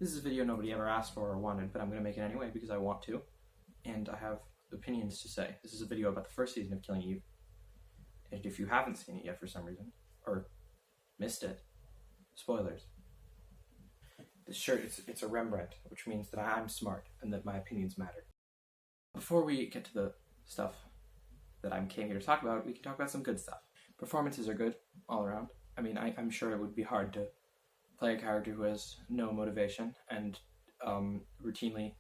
This is a video nobody ever asked for or wanted, but I'm going to make it anyway because I want to, and I have opinions to say. This is a video about the first season of Killing Eve, and if you haven't seen it yet for some reason, or missed it, spoilers. This shirt, it's a Rembrandt, which means that I'm smart and that my opinions matter. Before we get to the stuff that I came here to talk about, we can talk about some good stuff. Performances are good all around. I mean, I'm sure it would be hard to play a character who has no motivation and routinely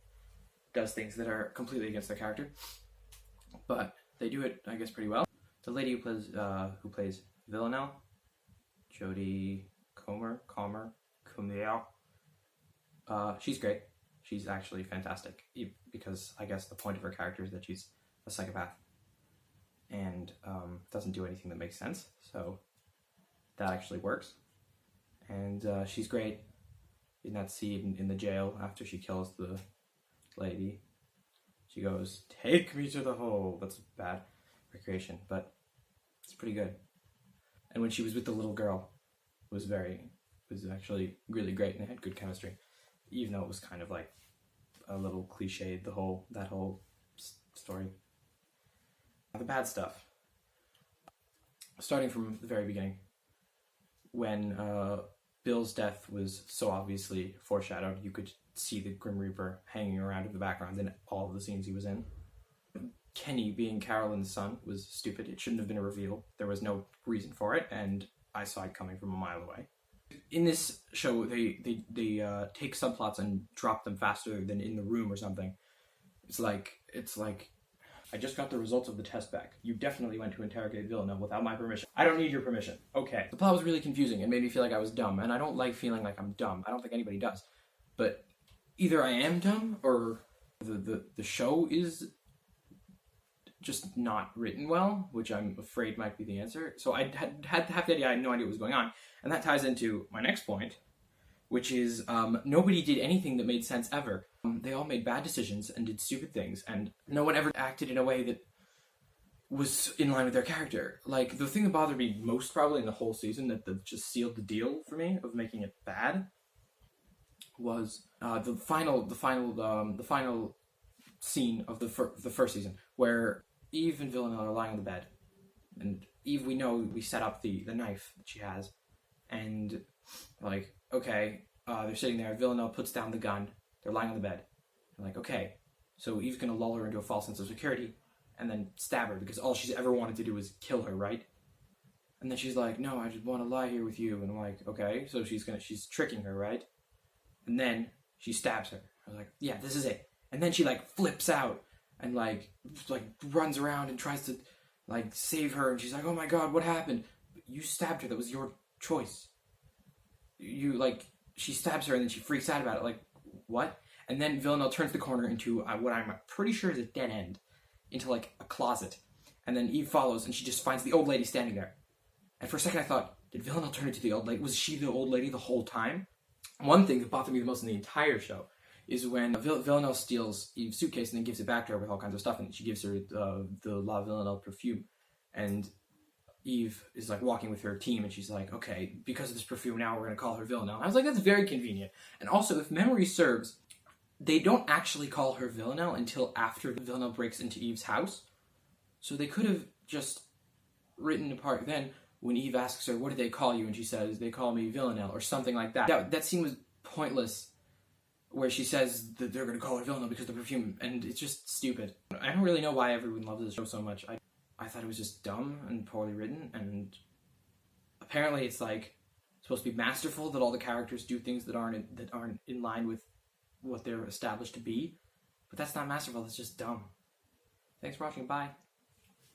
does things that are completely against their character, but they do it, I guess, pretty well. The lady who plays Villanelle, Jodie Comer, she's great. She's actually fantastic, because I guess the point of her character is that she's a psychopath and doesn't do anything that makes sense, so that actually works. And she's great in that scene in the jail after she kills the lady. She goes, "Take me to the hole." That's a bad recreation, but it's pretty good. And when she was with the little girl, it was actually really great, and it had good chemistry, even though it was kind of like a little cliched, that whole story. The bad stuff, starting from the very beginning, when Bill's death was so obviously foreshadowed, you could see the Grim Reaper hanging around in the background in all of the scenes he was in. Kenny being Carolyn's son was stupid. It shouldn't have been a reveal. There was no reason for it, and I saw it coming from a mile away. In this show, they take subplots and drop them faster than in the room or something. It's like, I just got the results of the test back. You definitely went to interrogate Villanelle without my permission. I don't need your permission. Okay. The plot was really confusing. It made me feel like I was dumb, and I don't like feeling like I'm dumb. I don't think anybody does. But either I am dumb, or the show is just not written well, which I'm afraid might be the answer. So I had half the idea, I had no idea what was going on. And that ties into my next point, which is nobody did anything that made sense ever. They all made bad decisions and did stupid things, and no one ever acted in a way that was in line with their character. Like, the thing that bothered me most probably in the whole season, that just sealed the deal for me of making it bad, was the final scene of the first season, where Eve and Villanelle are lying on the bed, and Eve, we set up the knife that she has, and like, okay, they're sitting there, Villanelle puts down the gun, they're lying on the bed, they're like, okay, so Eve's gonna lull her into a false sense of security, and then stab her, because all she's ever wanted to do is kill her, right? And then she's like, no, I just want to lie here with you, and I'm like, okay, so she's tricking her, right? And then she stabs her. I was like, yeah, this is it. And then she like flips out and like runs around and tries to like save her, and she's like, oh my god, what happened? You stabbed her, that was your choice. She stabs her and then she freaks out about it, like, what? And then Villanelle turns the corner into what I'm pretty sure is a dead end, into like a closet. And then Eve follows and she just finds the old lady standing there. And for a second I thought, did Villanelle turn into the old lady? Was she the old lady the whole time? One thing that bothered me the most in the entire show is when Villanelle steals Eve's suitcase and then gives it back to her with all kinds of stuff, and she gives her the La Villanelle perfume, and Eve is like walking with her team, and she's like, okay, because of this perfume now we're going to call her Villanelle. And I was like, that's very convenient. And also, if memory serves, they don't actually call her Villanelle until after Villanelle breaks into Eve's house. So they could have just written a part then when Eve asks her, what do they call you? And she says, they call me Villanelle, or something like that. That scene was pointless, where she says that they're going to call her Villanelle because of the perfume, and it's just stupid. I don't really know why everyone loves this show so much. I thought it was just dumb and poorly written, and apparently it's like supposed to be masterful, that all the characters do things that aren't in line with what they're established to be, but that's not masterful, that's just dumb. Thanks for watching, bye.